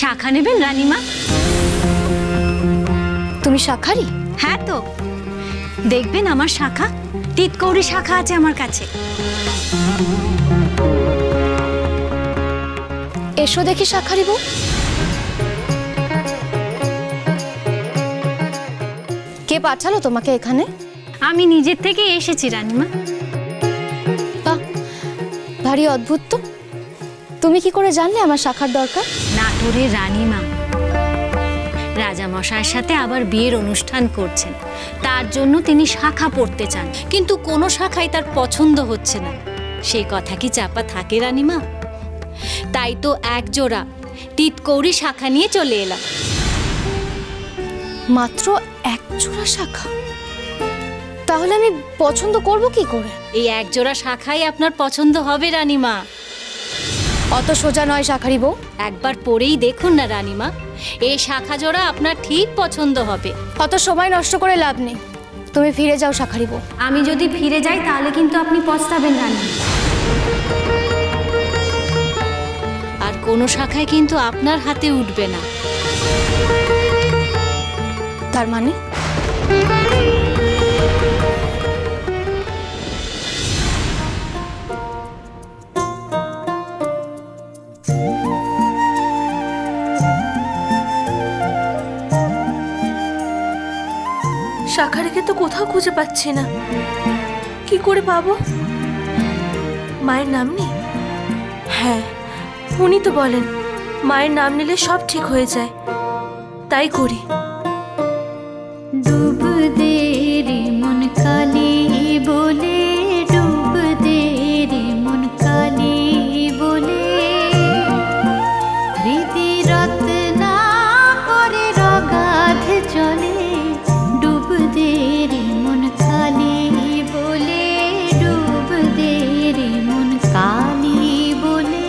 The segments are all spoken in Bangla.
শাখা নেবেন রানীমা? তুমি শাখারি? হ্যাঁ তো, দেখবেন আমার শাখা, তিতকৌড়ি শাখা আছে আমার কাছে। এসো দেখি শাখারি বউ। কে পাঠালো তোমাকে এখানে? আমি নিজের থেকে এসেছি রানীমা। বাহ, ভারী অদ্ভুত তো। তুমি কি করে জানলে আমার শাখার দরকার? নাটোরের রানীমা রাজামশাইয়ের সাথে আবার বিয়ের অনুষ্ঠান করছেন, তার জন্য তিনি শাখা পড়তে চান, কিন্তু কোনো শাখাই তার পছন্দ হচ্ছে না। সেই কথা কি চাপা থাকে রানীমা? তাই তো এক জোড়া তিতকৌড়ি শাখা নিয়ে চলে এলাম। মাত্র এক জোড়া শাখা? তাহলে আমি পছন্দ করব কি করে? এই এক জোড়া শাখাই আপনার পছন্দ হবে রানীমা। অত সোজা নয় শাখারি বউ। একবার পরেই দেখুন না রানীমা, এই শাখা জোড়া আপনার ঠিক পছন্দ হবে। অত সময় নষ্ট করে লাভ নেই, তুমি ফিরে যাও শাখারি বউ। আমি যদি ফিরে যাই তাহলে কিন্তু আপনি পস্তাবেন রানীমা। আর কোনো শাখায় কিন্তু আপনার হাতে উঠবে না। তার মানে? শাখারিকে তো কোথাও খুঁজে পাচ্ছি না, কি করে পাবো? মায়ের নাম নেই? হ্যাঁ, উনি তো বলেন মায়ের নাম নিলে সব ঠিক হয়ে যায়, তাই করি। ডুব দে রে মন কালি বলে, ডুব দে রে মন কালি বলে, হৃদি রত্না করে রগাধ চলে, ডুব দে রে মন কালি বলে, ডুব দে রে মন কালি বলে।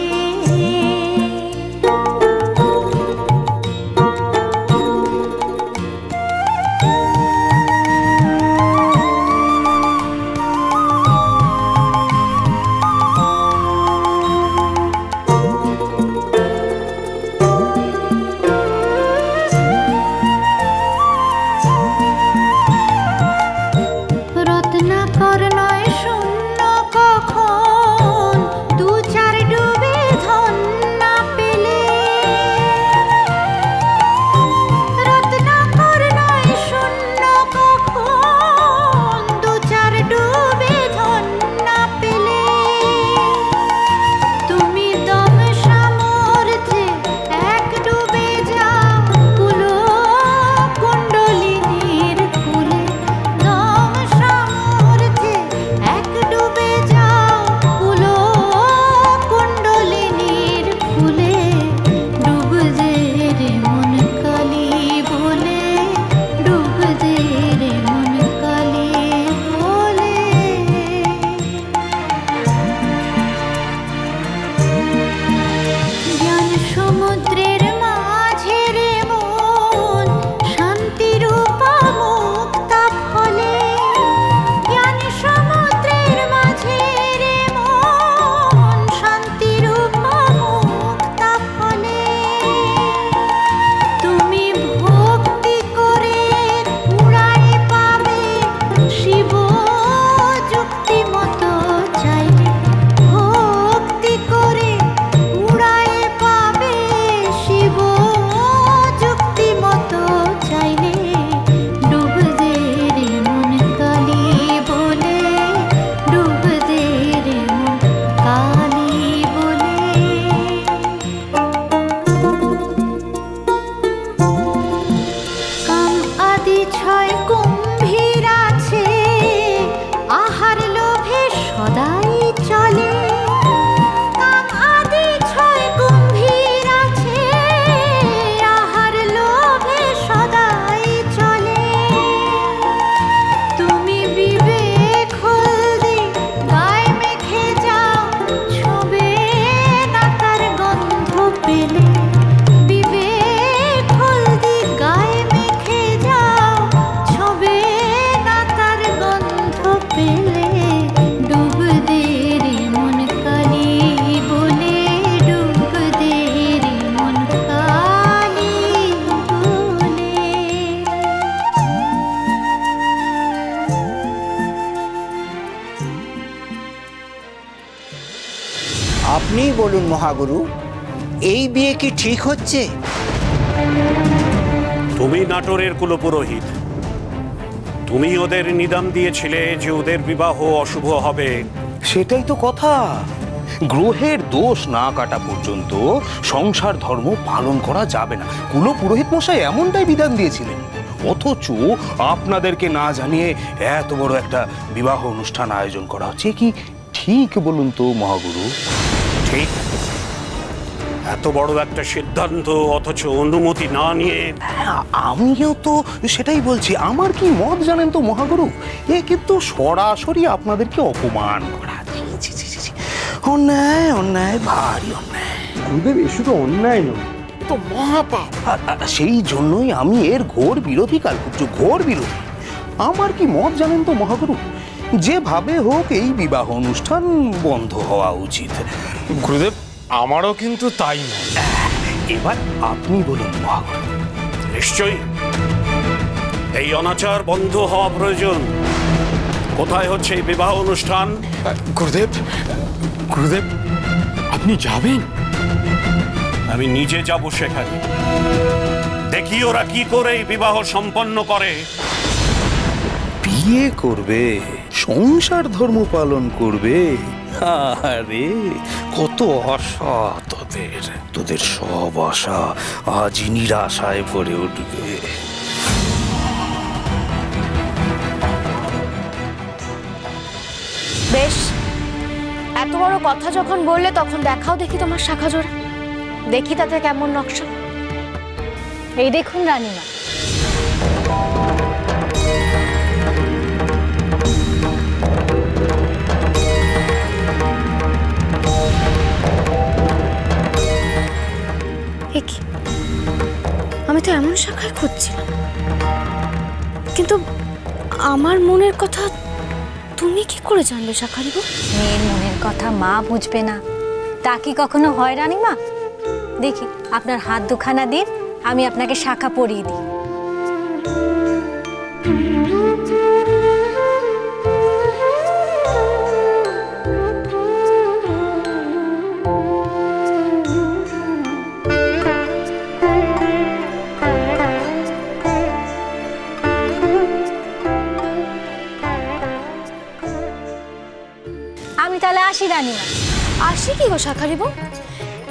মহাগুরু, এই বিয়ে কি ঠিক হচ্ছে? তুমি নাটোরের কুলপুরোহিত, তুমি ওদের নিদান দিয়েছিলে যে ওদের বিবাহ অশুভ হবে। সেটাই তো কথা, গ্রহের দোষ না কাটা পর্যন্ত সংসার ধর্ম পালন করা যাবে না। কুলপুরোহিত মশাই এমনটাই বিধান দিয়েছিলেন, অথচ আপনাদেরকে না জানিয়ে এত বড় একটা বিবাহ অনুষ্ঠান আয়োজন করা হচ্ছে। কি ঠিক বলুন তো মহাগুরু? ঠিক, এত বড় একটা সিদ্ধান্ত অথচ অনুমতি না নিয়ে। আমিও তো সেটাই বলছি, আমার কি মত জানেন তো মহাগুরু? এ কিন্তু সরাসরি আপনাদেরকে অপমান করা। অন্যায়, অন্যায়, ভারী অন্যায়। গুরুদেব, এ শুধু অন্যায় নয়, তো মহাপাপ। সেই জন্যই আমি এর ঘোর বিরোধী, কালপুত্র, ঘোর বিরোধী। আমার কি মত জানেন তো মহাগুরু? যেভাবে হোক এই বিবাহ অনুষ্ঠান বন্ধ হওয়া উচিত। গুরুদেব, আমারও কিন্তু তাই নয়। এবার আপনি বলুন মহাগুরু। নিশ্চয়ই এই অনাচার বন্ধ হওয়া প্রয়োজন। কোথায় হচ্ছে এই বিবাহ অনুষ্ঠান? গুরুদেব, গুরুদেব, আপনি যাবেন? আমি নিজে যাব সেখানে, দেখি ওরা কি করে এই বিবাহ সম্পন্ন করে। বিয়ে করবে, সংসার ধর্ম পালন করবে। আরে কত আশা তোদের, তোদের সব আশা আজই নিরাশায় ভরে উঠবে। বেশ, এত বড় কথা যখন বললে তখন দেখাও দেখি তোমার শাখা জোড়া, দেখি তাতে কেমন নকশা। এই দেখুন রানীমা, আমি তো এমন শাখায় খুঁজছিলাম, কিন্তু আমার মনের কথা তুমি কি করে জানলে শাখারি গো? মেয়ের মনের কথা মা বুঝবে না তা কি কখনো হয় রানীমা? দেখি আপনার হাত দুখানা দিন, আমি আপনাকে শাখা পরিয়ে দিই। আমি তাহলে আসি রানীমা। আসি কি গো শাখারি বউ?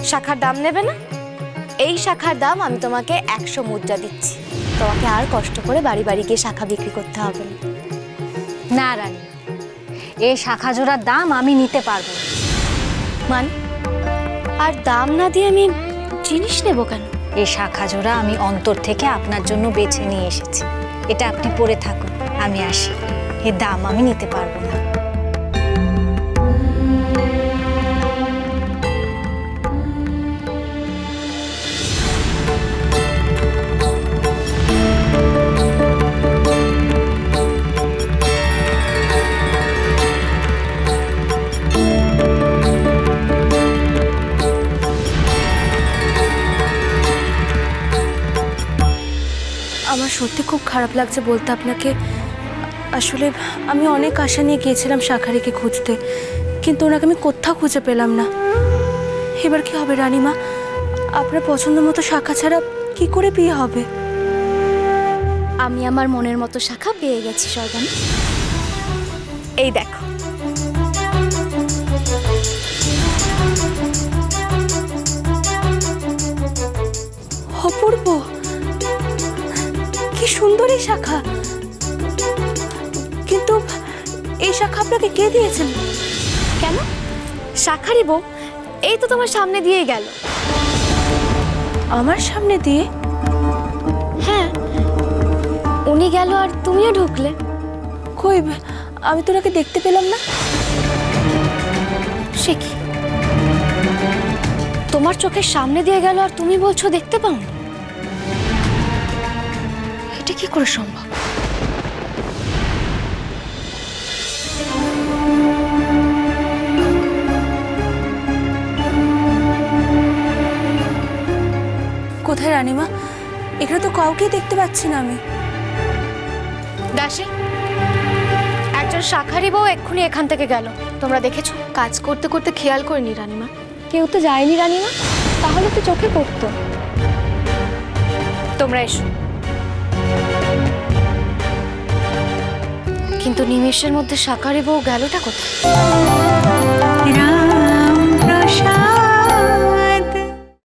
শাখার দাম নেবে না? এই শাখার দাম আমি তোমাকে 100 মুদ্রা দিচ্ছি। তোমাকে আর কষ্ট করে বাড়ি বাড়ি গিয়ে শাখা বিক্রি করতে হবে না। না রানী, এই শাখা জোড়ার দাম আমি নিতে পারবো না। মানে? আর দাম না দিয়ে আমি জিনিস নেব কেন? এই শাখা জোড়া আমি অন্তর থেকে আপনার জন্য বেছে নিয়ে এসেছি, এটা আপনি পরে থাকুন, আমি আসি। এর দাম আমি নিতে পারবো না। আমার সত্যি খুব খারাপ লাগছে বলতে আপনাকে। আসলে আমি অনেক আশা নিয়ে গিয়েছিলাম শাখারিকে খুঁজতে, কিন্তু ওনাকে আমি কোথাও খুঁজে পেলাম না। এবার কি হবে রানীমা? আপনার পছন্দ মতো শাখা ছাড়া কি করে বিয়ে হবে? আমি আমার মনের মতো শাখা পেয়ে গেছি স্বর্গানী। এই দেখো। অপূর্ব, কি সুন্দর এই শাখা। কিন্তু এই শাখা আপনাকে কে দিয়েছেন? কেন? শাখারি বউ এই তো তোমার সামনে দিয়ে গেল। আমার সামনে দিয়ে? হ্যাঁ, উনি গেল আর তুমিও ঢুকলে। কই, আমি তো ওনাকে দেখতে পেলাম না। সে কি, তোমার চোখের সামনে দিয়ে গেল আর তুমি বলছো দেখতে পাও না? এটা কি করে সম্ভব? কোথায় রানীমা? এখানে তো কাউকে দেখতে পাচ্ছি না আমি। দাসী, একজন শাখারি বউ এক্ষুনি এখান থেকে গেল। তোমরা দেখেছো? কাজ করতে করতে খেয়াল করিনি রানীমা। কেউ তো যায়নি রানীমা, তাহলে তো চোখে পড়তো। তোমরা এসো। কিন্তু নিমেষের মধ্যে শাকারে বউ গেলটা কোথায়? রাম প্রসাদ